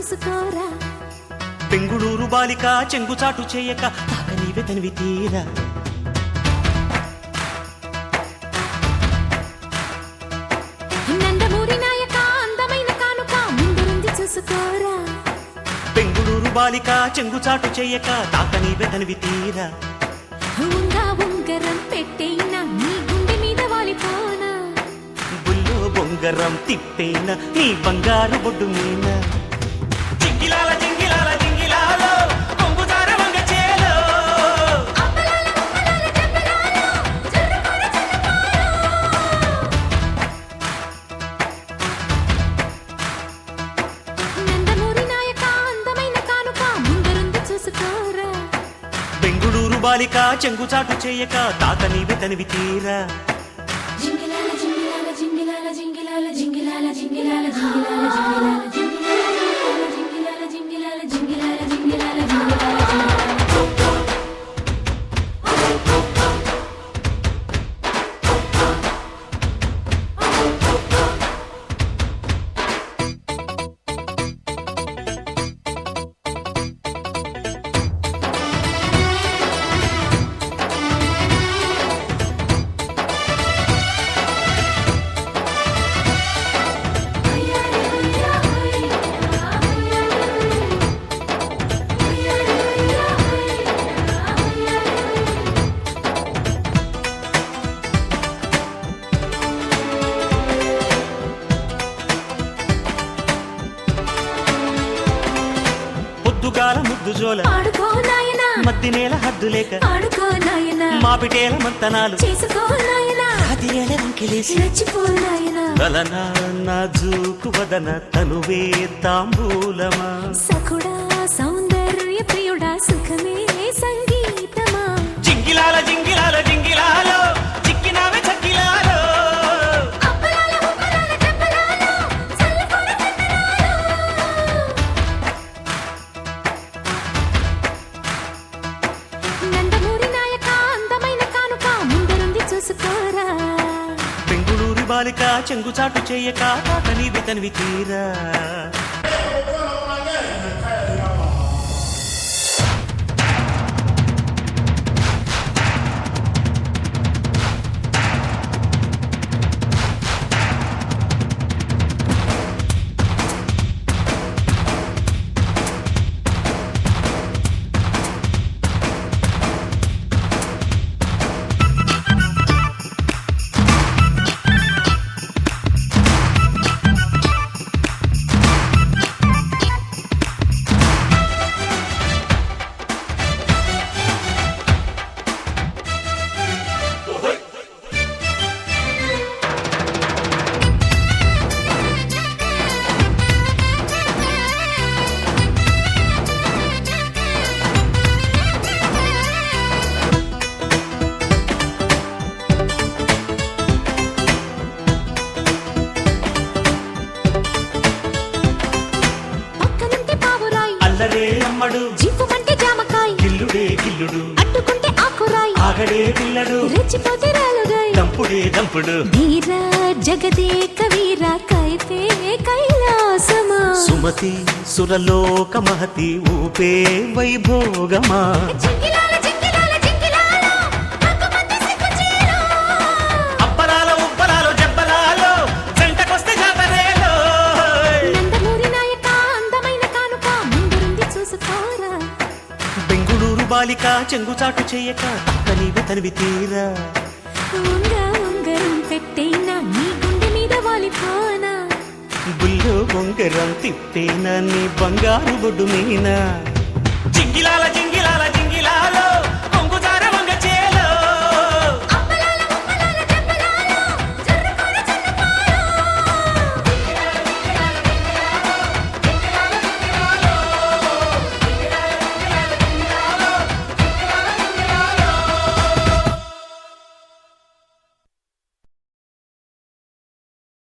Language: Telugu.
చూసుకోరా బెంగుళూరు బాలిక చెంగుచాటు చేయక తాక నీవే తనివి తీరా నందమూరి నాయక అందమైన కానుక ముందుంది చూసుకోరా బెంగుళూరు బాలిక చెంగుచాటు చేయక తాక నీవే తనివి తీరా ఉంగరం పెట్టేనా నీ గుండె మీద వాలిపోనా బుల్లో బొంగరం తిప్పేనా నీ బంగారు బొడ్డు మీనా జింగిలాల జింగిలాల జింగిలాలో కొంగుదార వంగ చేలో నందమూరి నాయక అందమైన కానుక ముందుంది చూసుకోరా బెంగుళూరు బాలిక చెంగుచాటు చేయక తాత నీవే తనివి తీరా జింగిలాల జింగిలాల జింగిలాల జింగిలాల జింగిలాల జింగిలాల జింగిలాల జింగిలాల జింగిలాల జింగిలాల జింగిలాల జింగిలాల పొద్దుగాల ముద్దు జోల ఆడుకో నాయనా మద్ది నేల హద్దు లేక ఆడుకో నాయనా మాపిటేల మంతనాలు చేసుకో నాయనా అదిరేల వంకెలేసి రెచ్చిపో నాయనా గలనా నాజూకు వదన తనువే తాంబూలమా సఖుడా సౌందర్య ప్రియుడా సుఖమే సంగీతమా జింగిలాల జింగిలాల జింగిలాలో చిక్కినావే చక్కిలాలో అప్పలాల ఉప్పలాల చెప్పలాలో చల్లకొడ నందమూరి నాయక అందమైన కానుక ముందుంది చూసుకోరా బెంగుళూరు బాలిక చెంగుచాటు చేయక తాత నీవే తనివి తీరా పక్కనుంటే పావురాయి అల్లరే అమ్మడు జివ్వుమంటే జామకాయ గిల్లుడే గిల్లుడు అడ్డుకుంటే ఆకురాయి ఆగడే పిల్లడు రెచ్చిపోతే రాలుగాయి దంపుడే దంపుడు ధీర జగదేక వీర కైతే కైలాసమా సుమతి సురలోక మహతి ఊపే వైభోగమా జింగిలాల జింగిలాల జింగిలాల హక్కుమంది సిగ్గుచీలో అబ్బలాలో ఉబ్బలాలో జబ్బలాలో జంటకొస్తే జాతరేలో నందమూరి నాయక అందమైన కానుక ముందుంది చూసుకోరా బెంగుళూరు బాలిక చెంగుచాటు చేయక తాత నీవే తనివి తీరా ఉంగరం పెట్టేనా నీ గుండె మీద వాలిపోనా బుల్లో బొంగరం తిప్పేనా నీ బంగారు బొడ్డు మీనా జింగిలాల జింగిలాల జింగిలాలో